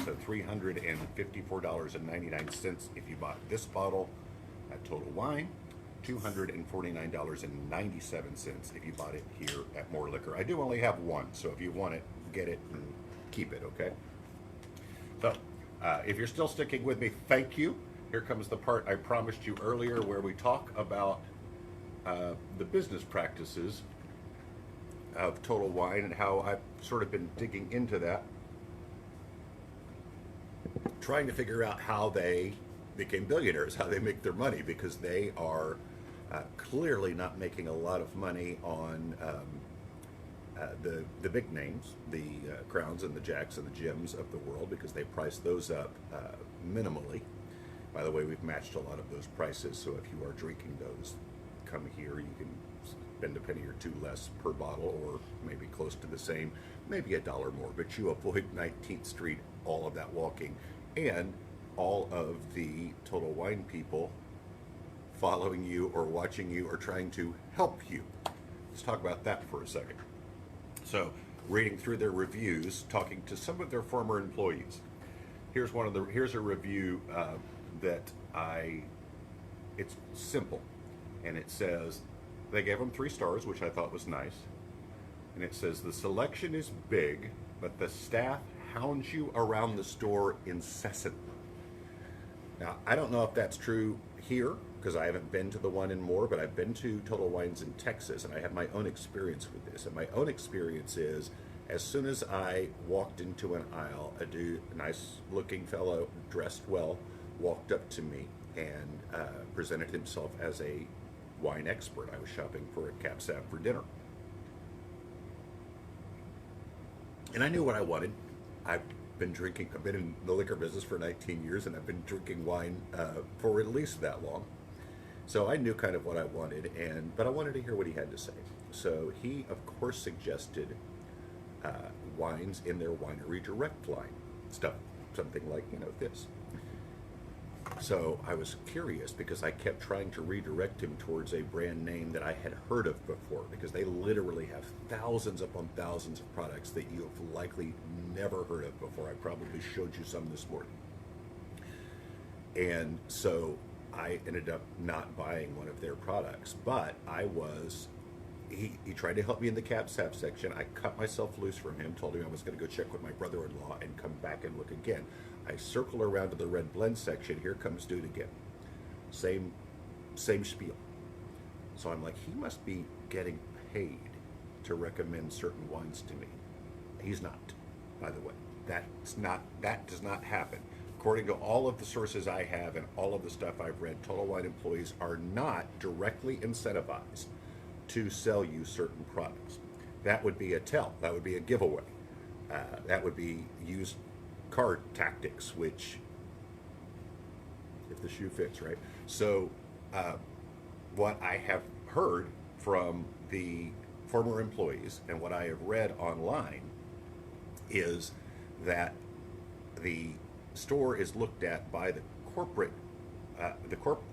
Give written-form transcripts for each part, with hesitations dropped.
So $354.99 if you bought this bottle at Total Wine. $249.97 if you bought it here at More Liquor. I do only have one, so if you want it, get it and keep it, okay? So, if you're still sticking with me, thank you. Here comes the part I promised you earlier where we talk about the business practices of Total Wine and how I've sort of been digging into that, trying to figure out how they became billionaires, how they make their money, because they are clearly not making a lot of money on the big names, the Crowns and the Jacks and the Jims of the world, because they price those up minimally. By the way, we've matched a lot of those prices, so if you are drinking those, come here. You can spend a penny or two less per bottle, or maybe close to the same, maybe $1 more, but you avoid 19th Street, all of that walking, and all of the Total Wine people following you or watching you or trying to help you. Let's talk about that for a second. So, reading through their reviews, talking to some of their former employees. Here's a review it's simple, and it says they gave them 3 stars, which I thought was nice. And it says the selection is big, but the staff hounds you around the store incessantly. Now, I don't know if that's true here, because I haven't been to the one in Moore, but I've been to Total Wines in Texas, and I have my own experience with this. And my own experience is, as soon as I walked into an aisle, a nice-looking fellow, dressed well, walked up to me and presented himself as a wine expert. I was shopping for a cab sav for dinner. And I knew what I wanted. I've been in the liquor business for 19 years, and I've been drinking wine for at least that long. So I knew kind of what I wanted, but I wanted to hear what he had to say. So he, of course, suggested wines in their Winery Direct line, something like, this. So I was curious, because I kept trying to redirect him towards a brand name that I had heard of before, because they literally have thousands upon thousands of products that you have likely never heard of before. I probably showed you some this morning. And so I ended up not buying one of their products, but he tried to help me in the cab sav section. I cut myself loose from him, told him I was going to go check with my brother-in-law and come back and look again. I circle around to the red blend section. Here comes dude again. Same spiel. So I'm like, he must be getting paid to recommend certain wines to me. He's not, by the way. That does not happen. According to all of the sources I have and all of the stuff I've read, Total Wine employees are not directly incentivized to sell you certain products. That would be a tell. That would be a giveaway. That would be used car tactics, which, if the shoe fits, right? So what I have heard from the former employees and what I have read online is that the store is looked at by the corporate,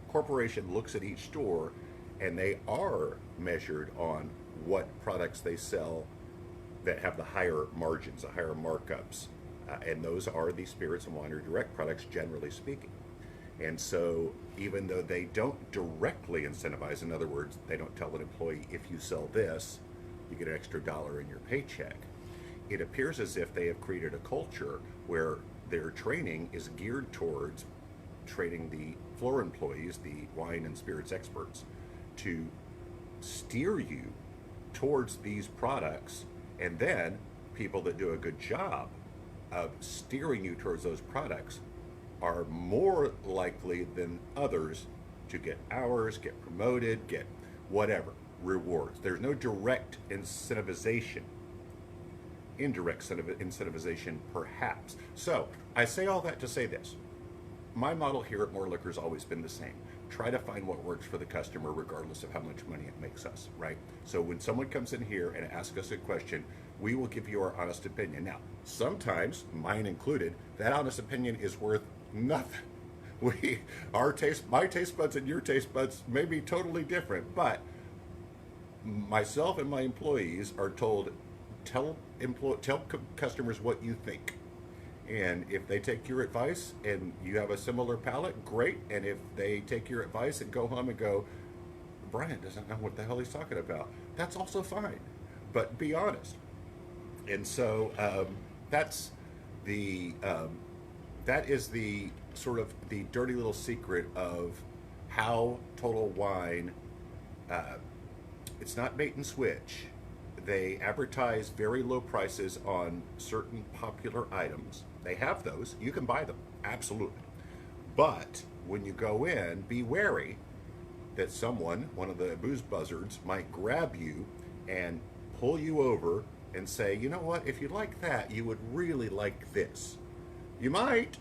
corporation looks at each store, and they are measured on what products they sell that have the higher margins, the higher markups. And those are the spirits and winery direct products, generally speaking. And so even though they don't directly incentivize, in other words, they don't tell an employee, if you sell this, you get an extra $1 in your paycheck, it appears as if they have created a culture where their training is geared towards training the floor employees, the wine and spirits experts, to steer you towards these products, and then people that do a good job of steering you towards those products are more likely than others to get hours, get promoted, get whatever, rewards. There's no direct incentivization. Indirect incentivization, perhaps. So, I say all that to say this. My model here at More Liquor has always been the same. Try to find what works for the customer regardless of how much money it makes us, right? So when someone comes in here and asks us a question, we will give you our honest opinion. Now, sometimes, mine included, that honest opinion is worth nothing. My taste buds and your taste buds may be totally different, but myself and my employees are told, tell customers what you think. And if they take your advice and you have a similar palate, great. And if they take your advice and go home and go, Brian doesn't know what the hell he's talking about, that's also fine. But be honest. And so that's the that is the sort of the dirty little secret of how Total Wine. Uh, it's not bait and switch. They advertise very low prices on certain popular items. They have those. You can buy them, absolutely. But when you go in, be wary that someone, one of the booze buzzards, might grab you and pull you over and say, you know what, if you like that, you would really like this. You might,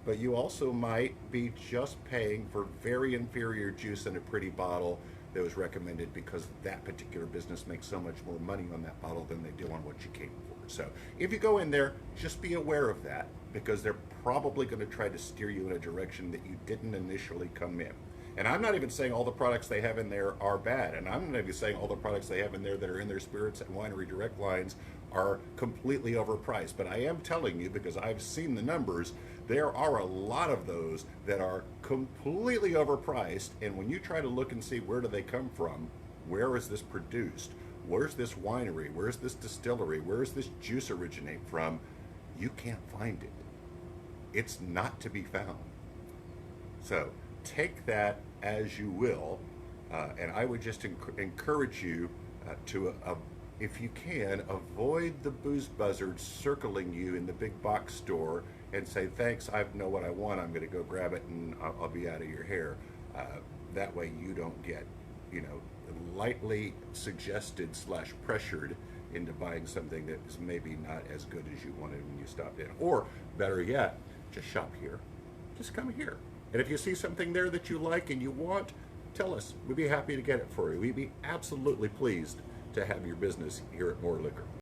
but you also might be just paying for very inferior juice in a pretty bottle that was recommended because that particular business makes so much more money on that bottle than they do on what you came for. So if you go in there, just be aware of that because they're probably going to try to steer you in a direction that you didn't initially come in. And I'm not even saying all the products they have in there are bad. And I'm not even saying all the products they have in there that are in their spirits and winery direct lines are completely overpriced. But I am telling you, because I've seen the numbers, there are a lot of those that are completely overpriced. And when you try to look and see where do they come from, where is this produced, where's this winery, where's this distillery, where's this juice originate from, you can't find it. It's not to be found. So take that as you will, and I would just encourage you to, if you can, avoid the booze buzzards circling you in the big box store and say, thanks, I know what I want, I'm going to go grab it and I'll be out of your hair. That way you don't get, lightly suggested slash pressured into buying something that is maybe not as good as you wanted when you stopped in. Or better yet, just shop here. Just come here. And if you see something there that you like and you want, tell us. We'd be happy to get it for you. We'd be absolutely pleased to have your business here at More Liquor.